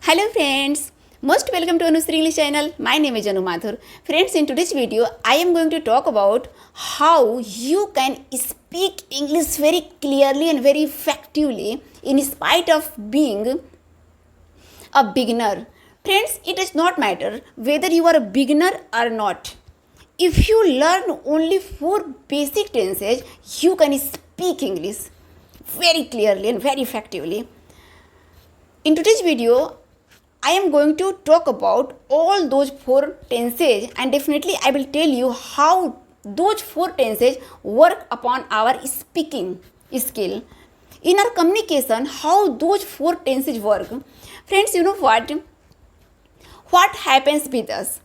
Hello friends, most welcome to Anushree English channel. My name is Anu Mathur. Friends, in today's video, I am going to talk about how you can speak English very clearly and very effectively in spite of being a beginner. Friends, it does not matter whether you are a beginner or not. If you learn only 4 basic tenses, you can speak English very clearly and very effectively. In today's video, I am going to talk about all those 4 tenses, and definitely I will tell you how those 4 tenses work upon our speaking skill. In our communication, how those 4 tenses work. Friends, you know what? What happens with us?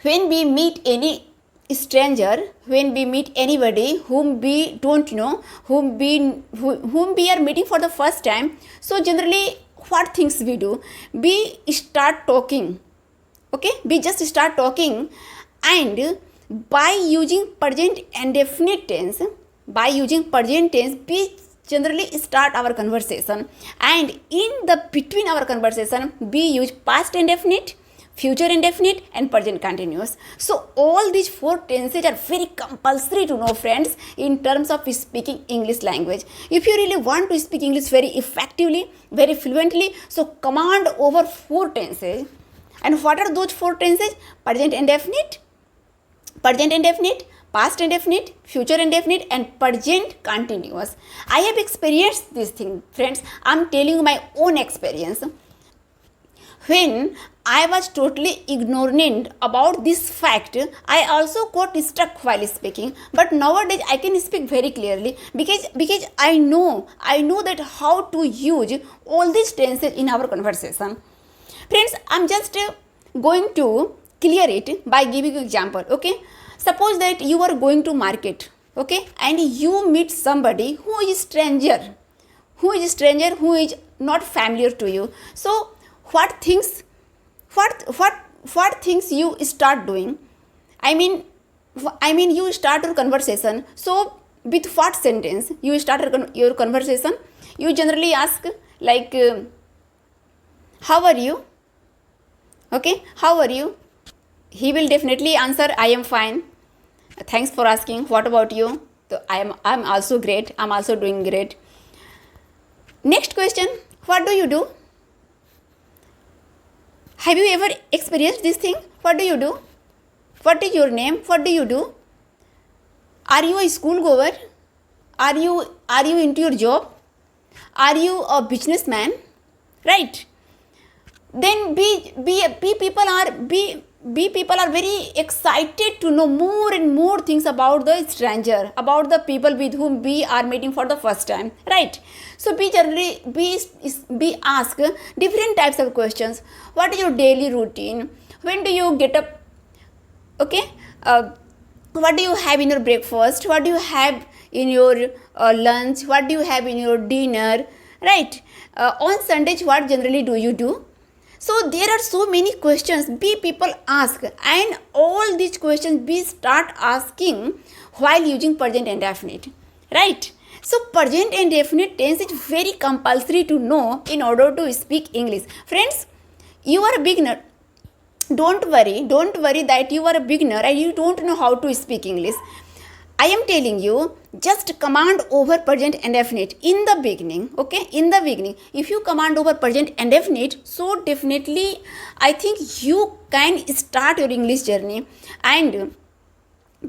When we meet any stranger, when we meet anybody whom we don't know, whom we are meeting for the first time, so generally what things we do, we start talking. Okay, we just start talking, and by using present and definite tense, we generally start our conversation, and in the between our conversation we use past indefinite, future indefinite, and present continuous. So all these 4 tenses are very compulsory to know, friends, in terms of speaking English language. If you really want to speak English very effectively, very fluently, so command over 4 tenses. And what are those 4 tenses? Present indefinite, past indefinite, future indefinite, and present continuous. I have experienced this thing, friends. I am telling you my own experience. When I was totally ignorant about this fact, I also got stuck while speaking. But nowadays I can speak very clearly because I know that how to use all these tenses in our conversation. Friends, I'm just going to clear it by giving you example. Okay, suppose that you are going to market, okay, and you meet somebody who is stranger, who is not familiar to you. So what things you start doing? I mean you start your conversation. So with what sentence you start your conversation? You generally ask like, how are you? Okay, how are you? He will definitely answer, I am fine, thanks for asking, what about you? So I'm also great, I'm also doing great. Next question, what do you do? Have you ever experienced this thing? What do you do? What is your name? What do you do? Are you a school goer? Are you into your job? Are you a businessman? Right? Then people are very excited to know more and more things about the stranger, about the people with whom we are meeting for the first time, right? So we generally we ask different types of questions. What is your daily routine? When do you get up? Okay, what do you have in your breakfast? What do you have in your lunch? What do you have in your dinner? Right? On Sundays, what generally do you do? So there are so many questions people ask, and all these questions we start asking while using present indefinite, right? So present indefinite tense is very compulsory to know in order to speak English. Friends, you are a beginner. Don't worry that you are a beginner and you don't know how to speak English. I am telling you, just command over present indefinite in the beginning, okay? In the beginning, if you command over present indefinite, so definitely I think you can start your English journey and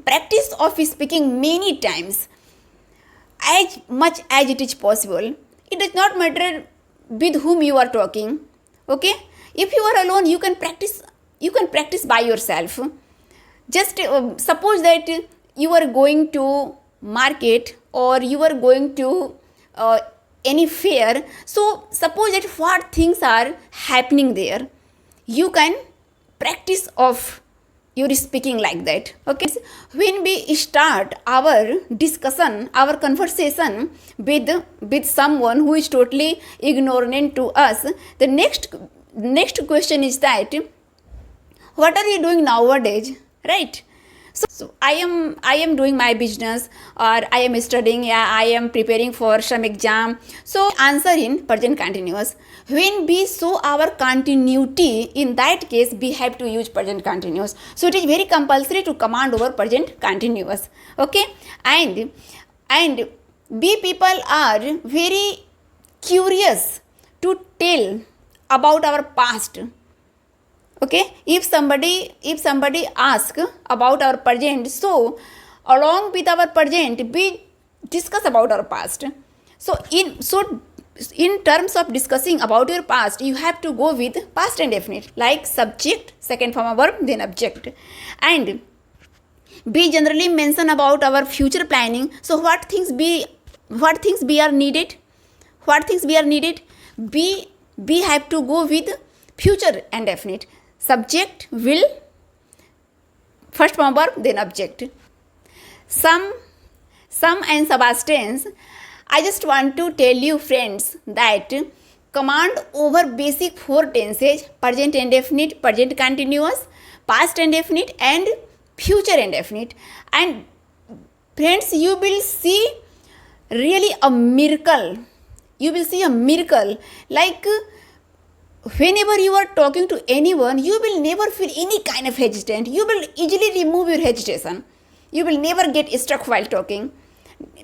practice of speaking many times, as much as it is possible. It does not matter with whom you are talking, okay? If you are alone, you can practice by yourself. Just suppose that you are going to market or you are going to any fair. So suppose that what things are happening there, you can practice of your speaking like that. Okay, when we start our discussion, our conversation with someone who is totally ignorant to us, the next question is that, what are you doing nowadays, right? So I am doing my business, or I am studying, yeah, I am preparing for some exam. So answer in present continuous. when we show our continuity, in that case we have to use present continuous. So it is very compulsory to command over present continuous. Okay, and we people are very curious to tell about our past. Okay, if somebody ask about our present, so along with our present we discuss about our past. So in terms of discussing about your past, you have to go with past indefinite, like subject, second form of verb, then object. And we generally mention about our future planning. So what things we are needed, we have to go with future indefinite. Subject, will, first form verb, then object. Some and substance. I just want to tell you, friends, that command over basic 4 tenses: present indefinite, present continuous, past indefinite, and future indefinite. And friends, you will see really a miracle. You will see a miracle. Like whenever you are talking to anyone, you will never feel any kind of hesitant. You will easily remove your hesitation. You will never get stuck while talking.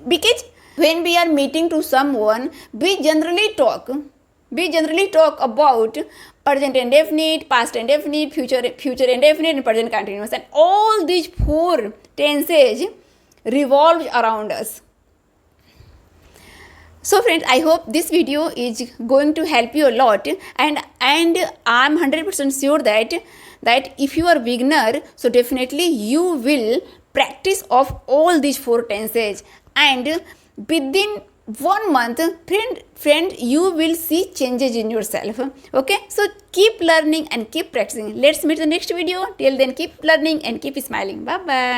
Because when we are meeting to someone, we generally talk about present indefinite, past indefinite, future indefinite, and present continuous. And all these 4 tenses revolve around us. So friends, I hope this video is going to help you a lot, and I'm 100% sure that if you are beginner, so definitely you will practice of all these 4 tenses, and within 1 month, friend, you will see changes in yourself. Okay, so keep learning and keep practicing. Let's meet the next video. Till then, keep learning and keep smiling. Bye bye.